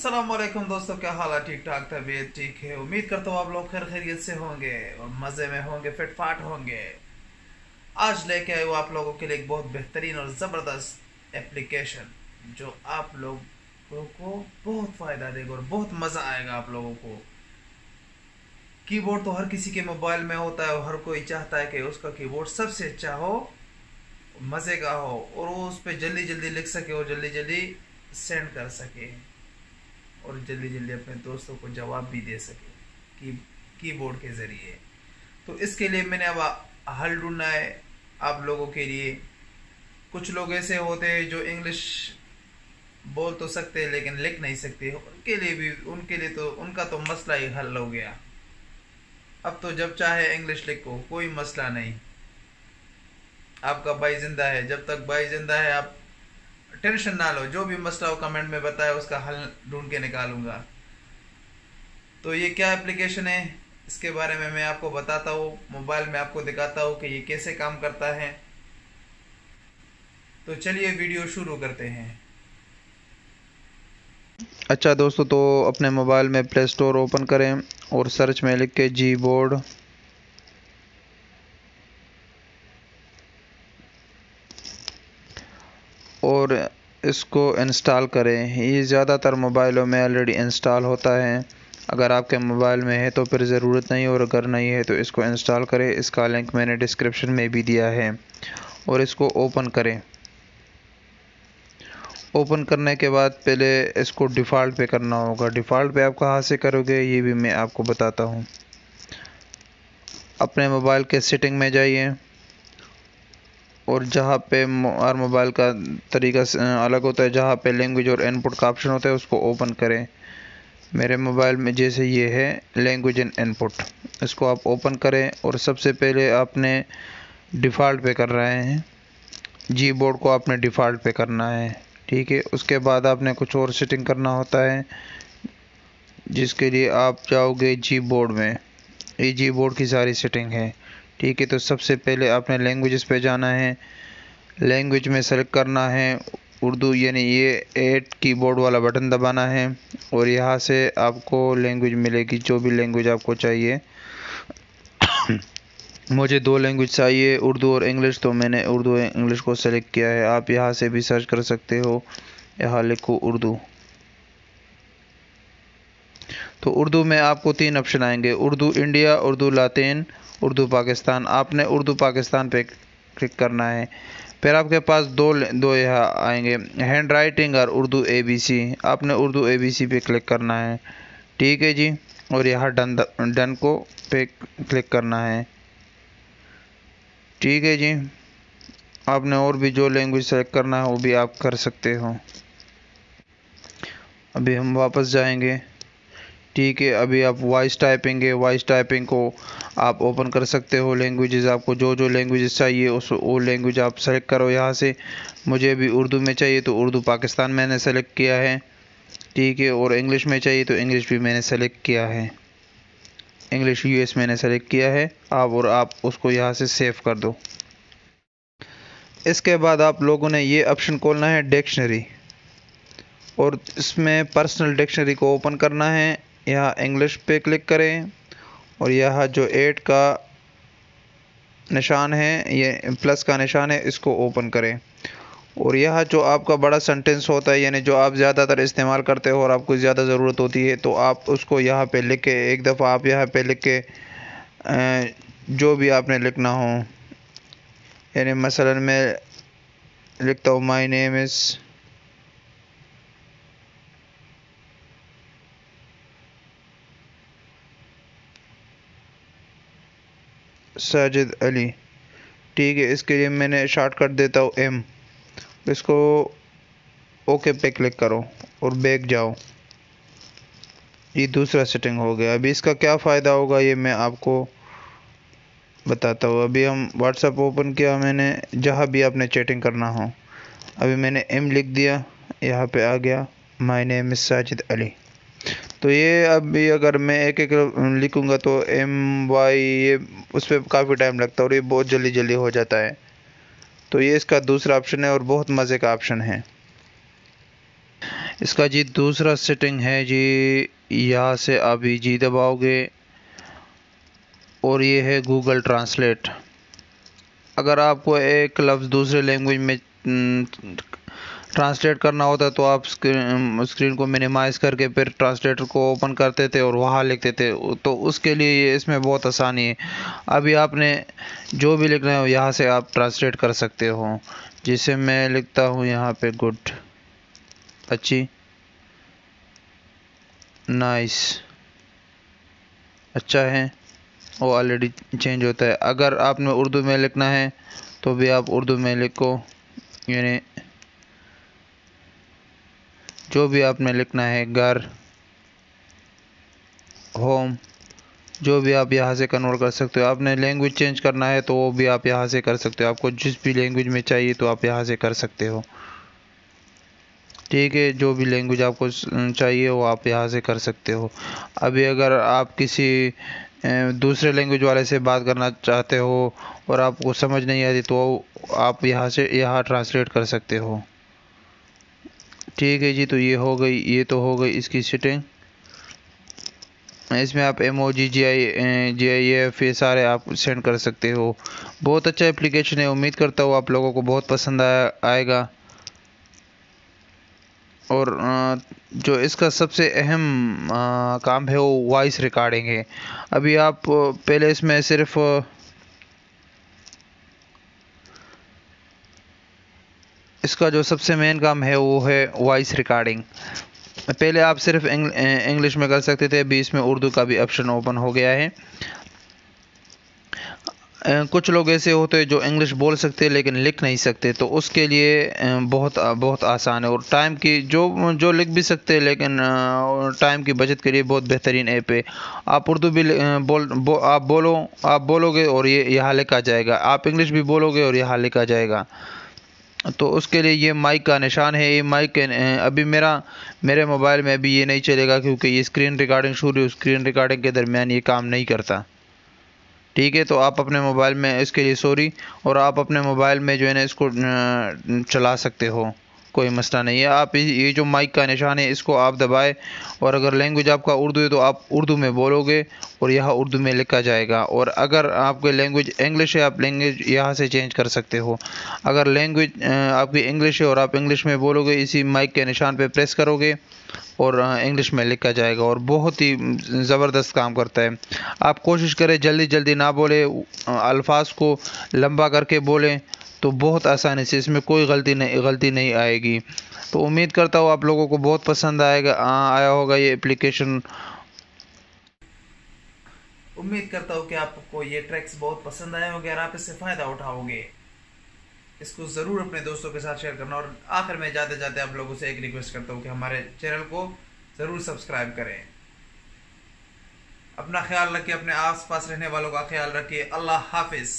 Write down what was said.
अस्सलाम वालेकुम दोस्तों, क्या हाल है? ठीक ठाक, तबीयत ठीक है। उम्मीद करता हूँ आप लोग खैर खैरियत से होंगे और मज़े में होंगे, फिटफाट होंगे। आज लेके आए हूँ आप लोगों के लिए एक बहुत बेहतरीन और ज़बरदस्त एप्लीकेशन जो आप लोगों को बहुत फ़ायदा देगा और बहुत मज़ा आएगा आप लोगों को। कीबोर्ड तो हर किसी के मोबाइल में होता है और हर कोई चाहता है कि उसका कीबोर्ड सबसे अच्छा हो, मज़े का हो और वो उस पर जल्दी जल्दी लिख सके और जल्दी जल्दी सेंड कर सके और जल्दी जल्दी अपने दोस्तों को जवाब भी दे सके कीबोर्ड के ज़रिए। तो इसके लिए मैंने अब हल ढूंढना है आप लोगों के लिए। कुछ लोग ऐसे होते हैं जो इंग्लिश बोल तो सकते हैं लेकिन लिख नहीं सकते, उनके लिए तो उनका तो मसला ही हल हो गया। अब तो जब चाहे इंग्लिश लिखो, कोई मसला नहीं। आपका भाई जिंदा है, जब तक भाई जिंदा है आप टेंशन ना लो, जो भी मसला हो कमेंट में बताए, उसका हल ढूंढ के निकालूंगा। तो ये क्या एप्लीकेशन है इसके बारे में मैं आपको बताता हूँ, मोबाइल में आपको दिखाता हूँ कि ये कैसे काम करता है। तो चलिए वीडियो शुरू करते हैं। अच्छा दोस्तों, तो अपने मोबाइल में प्ले स्टोर ओपन करें और सर्च में लिख के जी बोर्ड और इसको इंस्टॉल करें। ये ज़्यादातर मोबाइलों में ऑलरेडी इंस्टॉल होता है। अगर आपके मोबाइल में है तो फिर ज़रूरत नहीं, और अगर नहीं है तो इसको इंस्टॉल करें। इसका लिंक मैंने डिस्क्रिप्शन में भी दिया है। और इसको ओपन करें। ओपन करने के बाद पहले इसको डिफ़ॉल्ट पे करना होगा। डिफ़ॉल्ट पे आप कहाँ से करोगे ये भी मैं आपको बताता हूँ। अपने मोबाइल के सेटिंग में जाइए और जहाँ पे हर मोबाइल का तरीका अलग होता है, जहाँ पे लैंग्वेज और इनपुट का ऑप्शन होता है उसको ओपन करें। मेरे मोबाइल में जैसे ये है लैंग्वेज एंड इनपुट, इसको आप ओपन करें और सबसे पहले आपने डिफ़ॉल्ट पे कर रहे हैं, जी बोर्ड को आपने डिफ़ॉल्ट पे करना है। ठीक है, उसके बाद आपने कुछ और सेटिंग करना होता है जिसके लिए आप जाओगे जी बोर्ड में। ये जी बोर्ड की सारी सेटिंग है। ठीक है, तो सबसे पहले आपने लैंग्वेजेस पे जाना है। लैंग्वेज में सेलेक्ट करना है उर्दू, यानी ये 8 कीबोर्ड वाला बटन दबाना है और यहाँ से आपको लैंग्वेज मिलेगी, जो भी लैंग्वेज आपको चाहिए। मुझे 2 लैंग्वेज चाहिए, उर्दू और इंग्लिश, तो मैंने उर्दू और इंग्लिश को सेलेक्ट किया है। आप यहाँ से भी सर्च कर सकते हो। यहाँ लिखो उर्दू। तो उर्दू में आपको 3 ऑप्शन आएंगे, उर्दू इंडिया, उर्दू लातिन, उर्दू पाकिस्तान। आपने उर्दू पाकिस्तान पे क्लिक करना है। फिर आपके पास दो यहाँ आएंगे, हैंड राइटिंग और उर्दू ABC। आपने उर्दू ABC पे क्लिक करना है। ठीक है जी, और यहाँ डन को पे क्लिक करना है। ठीक है जी, आपने और भी जो लैंग्वेज सेलेक्ट करना है वो भी आप कर सकते हो। अभी हम वापस जाएंगे। ठीक है, अभी आप वॉइस टाइपिंग है, वॉइस टाइपिंग को आप ओपन कर सकते हो। लैंग्वेजेस आपको जो जो लैंग्वेजेस चाहिए उस वो लैंग्वेज आप सेलेक्ट करो यहाँ से। मुझे अभी उर्दू में चाहिए तो उर्दू पाकिस्तान मैंने सेलेक्ट किया है। ठीक है, और इंग्लिश में चाहिए तो इंग्लिश भी मैंने सेलेक्ट किया है, इंग्लिश US मैंने सेलेक्ट किया है। आप उसको यहाँ से सेव कर दो। इसके बाद आप लोगों ने ये ऑप्शन खोलना है डिक्शनरी, और इसमें पर्सनल डिक्शनरी को ओपन करना है। यहाँ इंग्लिश पे क्लिक करें और यहाँ जो 8 का निशान है, ये प्लस का निशान है, इसको ओपन करें। और यहाँ जो आपका बड़ा सेंटेंस होता है, यानी जो आप ज़्यादातर इस्तेमाल करते हो और आपको ज़्यादा ज़रूरत होती है, तो आप उसको यहाँ पे लिख के, एक दफ़ा आप यहाँ पे लिख के जो भी आपने लिखना हो, यानी मसलन मैं लिखता हूँ my name is Sajid Ali. ठीक है, इसके लिए मैंने शॉर्टकट देता हूँ M। इसको ओके पे क्लिक करो और बैक जाओ। ये दूसरा सेटिंग हो गया। अभी इसका क्या फ़ायदा होगा ये मैं आपको बताता हूँ। अभी हम व्हाट्सएप ओपन किया मैंने, जहाँ भी आपने चैटिंग करना हो। अभी मैंने M लिख दिया, यहाँ पे आ गया my name is Sajid Ali. तो ये अभी अगर मैं एक एक लिखूँगा तो MY, ये उस पर काफ़ी टाइम लगता है और ये बहुत जल्दी जल्दी हो जाता है। तो ये इसका दूसरा ऑप्शन है और बहुत मज़े का ऑप्शन है। इसका जी दूसरा सेटिंग है जी, यहाँ से आप जी दबाओगे और ये है गूगल ट्रांसलेट। अगर आपको एक लफ्ज़ दूसरे लैंग्वेज में ट्रांसलेट करना होता तो आप स्क्रीन को मिनिमाइज़ करके फिर ट्रांसलेटर को ओपन करते थे और वहाँ लिखते थे, तो उसके लिए ये इसमें बहुत आसानी है। अभी आपने जो भी लिखना है यहाँ से आप ट्रांसलेट कर सकते हो। जिसे मैं लिखता हूँ यहाँ पे गुड, अच्छी, नाइस, अच्छा है, वो ऑलरेडी चेंज होता है। अगर आपने उर्दू में लिखना है तो भी आप उर्दू में लिखो, यानी जो भी आपने लिखना है, घर, होम, जो भी आप यहाँ से कन्वर्ट कर सकते हो। आपने लैंग्वेज चेंज करना है तो वो भी आप यहाँ से कर सकते हो। आपको जिस भी लैंग्वेज में चाहिए तो आप यहाँ से कर सकते हो। ठीक है, जो भी लैंग्वेज आपको चाहिए वो आप यहाँ से कर सकते हो। अभी अगर आप किसी दूसरे लैंग्वेज वाले से बात करना चाहते हो और आपको समझ नहीं आती तो आप यहाँ से ट्रांसलेट कर सकते हो। ठीक है जी, तो ये हो गई, ये तो हो गई इसकी सेटिंग। इसमें आप इमोजी, GIF ये सारे आप सेंड कर सकते हो। बहुत अच्छा एप्लीकेशन है, उम्मीद करता हूँ आप लोगों को बहुत पसंद आएगा। और जो इसका सबसे अहम काम है वो वॉइस रिकॉर्डिंग है। अभी आप पहले इसमें सिर्फ इसका जो सबसे मेन काम है वो है वॉइस रिकॉर्डिंग। पहले आप सिर्फ इंग्लिश में कर सकते थे, अभी इसमें उर्दू का भी ऑप्शन ओपन हो गया है। कुछ लोग ऐसे होते हैं जो इंग्लिश बोल सकते हैं लेकिन लिख नहीं सकते, तो उसके लिए बहुत आसान है। और टाइम की जो लिख भी सकते हैं लेकिन टाइम की बचत के लिए बहुत बेहतरीन ऐप है। आप उर्दू भी आप बोलोगे और ये यहाँ लिखा जाएगा, आप इंग्लिश भी बोलोगे और यहाँ लिखा जाएगा। तो उसके लिए ये माइक का निशान है, ये माइक अभी मेरे मोबाइल में अभी ये नहीं चलेगा क्योंकि ये स्क्रीन रिकॉर्डिंग शुरू, स्क्रीन रिकॉर्डिंग के दरमियान ये काम नहीं करता। ठीक है, तो आप अपने मोबाइल में, इसके लिए सॉरी, और आप अपने मोबाइल में जो है ना इसको चला सकते हो, कोई मसला नहीं है। आप ये जो माइक का निशान है इसको आप दबाए और अगर लैंग्वेज आपका उर्दू है तो आप उर्दू में बोलोगे और यहाँ उर्दू में लिखा जाएगा। और अगर आपकी लैंग्वेज इंग्लिश है आप लैंग्वेज यहाँ से चेंज कर सकते हो। अगर लैंग्वेज आपकी इंग्लिश है और आप इंग्लिश में बोलोगे, इसी माइक के निशान पे प्रेस करोगे और इंग्लिश में लिखा जाएगा और बहुत ही ज़बरदस्त काम करता है। आप कोशिश करें जल्दी जल्दी ना बोले, अल्फाज को लंबा करके बोलें तो बहुत आसानी से इसमें कोई गलती नहीं आएगी। तो उम्मीद करता हूँ आप लोगों को बहुत पसंद आया होगा ये एप्लीकेशन। उम्मीद करता हूँ कि आपको ये ट्रैक्स बहुत पसंद आए होंगे और आप इससे फ़ायदा उठाओगे। इसको ज़रूर अपने दोस्तों के साथ शेयर करना। और आखिर में जाते जाते आप लोगों से एक रिक्वेस्ट करता हूँ कि हमारे चैनल को ज़रूर सब्सक्राइब करें। अपना ख्याल रखिए, अपने आस पास रहने वालों का ख्याल रखिए। अल्लाह हाफिज़।